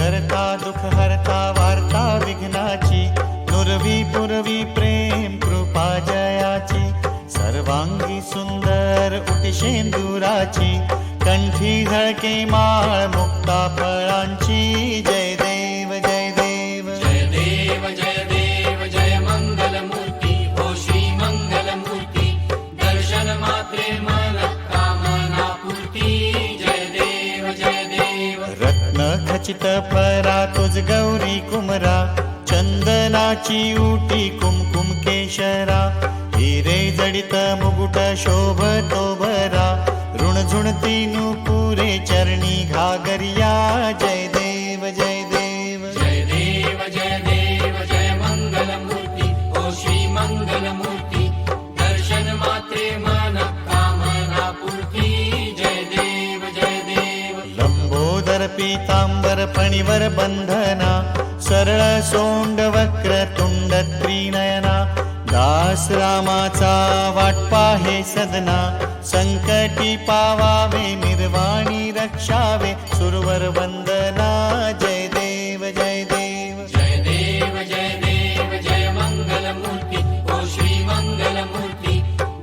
करता दुःख हरता वार्ता विघ्नाची, नुरवी पुरवी प्रेम कृपा जयाची, सर्वांगी सुंदर उटी शेंदुराची, कंठी झळके माळ मुक्ता फळांची. जय देव जय देव जय देव जय देव जय मंगल मूर्ती हो श्री मंगल मूर्ती, दर्शन मात्रे मन कामना पूर्ती. जय देव जय देव. रत्न खचित परा तुझ गौरी कुमरा, चंदनाची उटी कुमकुम केशरा, हिरे जडित मुकुट शोभतो बरा, ऋणझुणती नुपुरे चरणी घागरिया. जय देव जय देव जय देव जय देव जय मंगल मूर्ती हो श्री मंगल मूर्ती, दर्शन मात्रे मन कामना पूर्ती. जय देव जय देव. लंबोदर पीतांबर फणीवर बंधना, सरळ सोंड वक्र तुंड त्रिनयना, दास रामाचा वाट पाहे सदना, संकटी पावावे निर्वाणी रक्षावे सुरवर वंदना. जय देव जय देव जय देव जय देव जय मंगल मूर्ती हो श्री मंगल मूर्ती,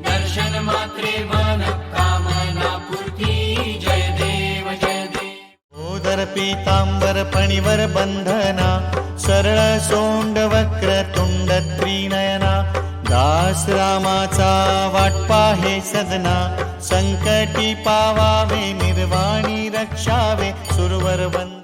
दर्शन मात्रे मन कामना पूर्ती. जय देव जय देव. ओदर पीतांबर फणीवर बंधना, सरळ सोंड वक्र तुंड त्रिनयना, दास रामाचा वाट पाहे सदना, संकटी पावावे निर्वाणी रक्षावे सुरवर वंदना.